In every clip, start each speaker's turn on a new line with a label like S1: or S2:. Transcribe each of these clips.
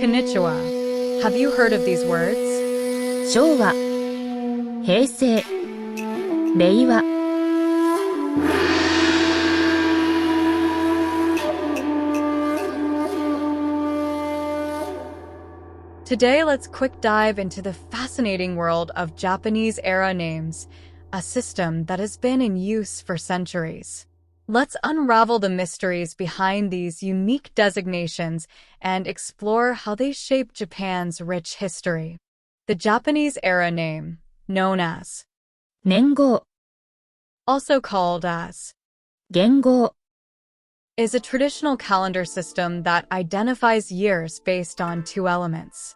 S1: Konnichiwa. Have you heard of these words?
S2: 昭和、平成、令和。
S1: Today, let's quick dive into the fascinating world of Japanese era names, a system that has been in use for centuries. Let's unravel the mysteries behind these unique designations and explore how they shape Japan's rich history. The Japanese era name, known as
S2: 年号、
S1: also called as
S2: 元号、
S1: is a traditional calendar system that identifies years based on two elements: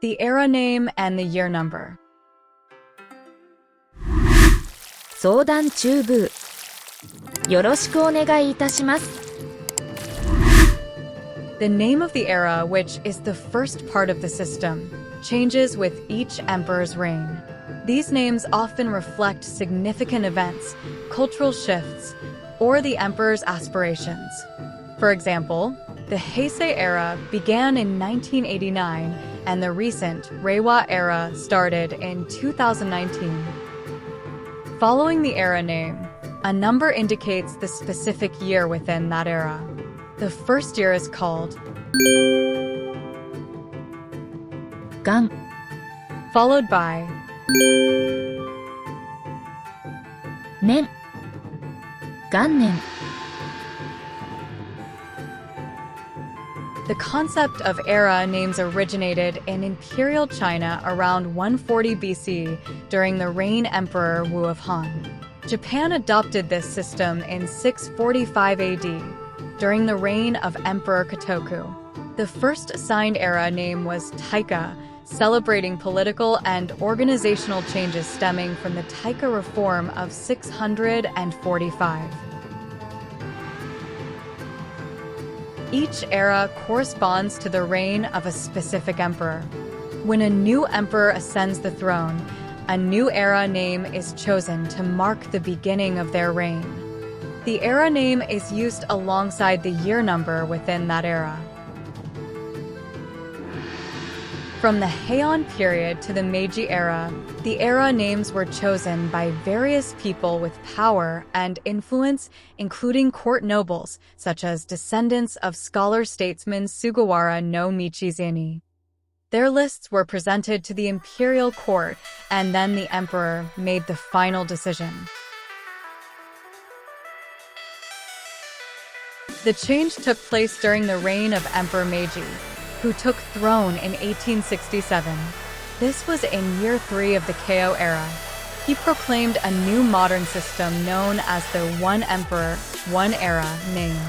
S1: the era name and the year number.
S2: 相談中部。よろしくお願いいたします。
S1: The name of the era, which is the first part of the system, changes with each emperor's reign. These names often reflect significant events, cultural shifts, or the emperor's aspirations. For example, the Heisei era began in 1989, and the recent Reiwa era started in 2019. Following the era name, a number indicates the specific year within that era. The first year is called
S2: 元、
S1: followed by
S2: 年、元年。
S1: The concept of era names originated in Imperial China around 140 BC during the reign Emperor Wu of Han. Japan adopted this system in 645 AD during the reign of Emperor Kotoku. The first assigned era name was Taika, celebrating political and organizational changes stemming from the Taika reform of 645. Each era corresponds to the reign of a specific emperor. When a new emperor ascends the throne, a new era name is chosen to mark the beginning of their reign. The era name is used alongside the year number within that era. From the Heian period to the Meiji era, the era names were chosen by various people with power and influence, including court nobles, such as descendants of scholar-statesman Sugawara no Michizane. Their lists were presented to the imperial court, and then the emperor made the final decision. The change took place during the reign of Emperor Meiji, who took throne in 1867. This was in year 3 of the Keiō era. He proclaimed a new modern system known as the One Emperor, One Era name.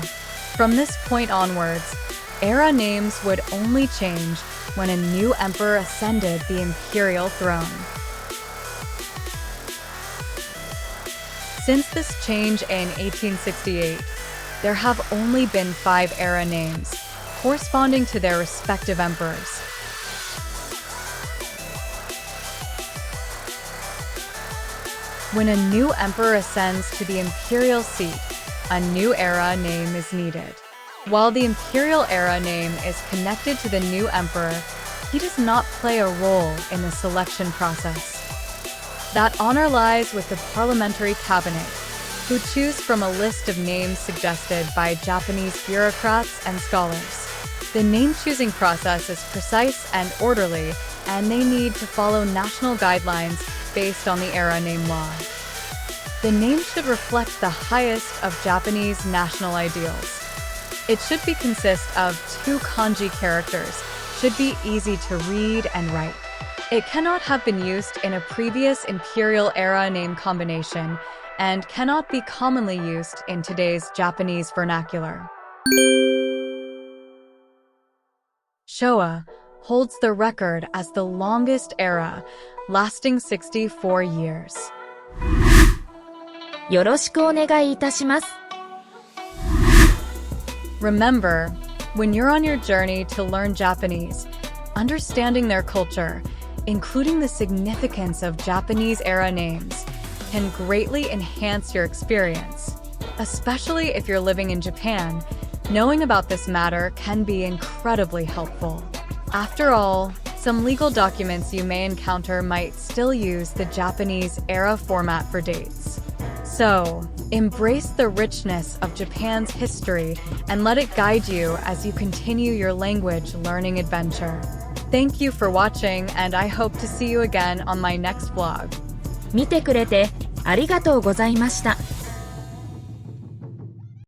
S1: From this point onwards, era names would only change when a new emperor ascended the imperial throne. Since this change in 1868, there have only been 5 era names, corresponding to their respective emperors. When a new emperor ascends to the imperial seat, a new era name is needed. While the imperial era name is connected to the new emperor, he does not play a role in the selection process. That honor lies with the parliamentary cabinet, who choose from a list of names suggested by Japanese bureaucrats and scholars. The name-choosing process is precise and orderly, and they need to follow national guidelines based on the era name law. The name should reflect the highest of Japanese national ideals. It should consist of 2 kanji characters, should be easy to read and write. It cannot have been used in a previous imperial era name combination and cannot be commonly used in today's Japanese vernacular. Showa holds the record as the longest era, lasting 64 years.
S2: よろしくお願いいたします。
S1: Remember, when you're on your journey to learn Japanese, understanding their culture, including the significance of Japanese era names, can greatly enhance your experience. Especially if you're living in Japan, Knowing about this matter can be incredibly helpful. After all, some legal documents you may encounter might still use the Japanese era format for dates. So, embrace the richness of Japan's history and let it guide you as you continue your language learning adventure. Thank you for watching, and I hope to see you again on my next vlog.
S2: 見てくれてありがとうございました。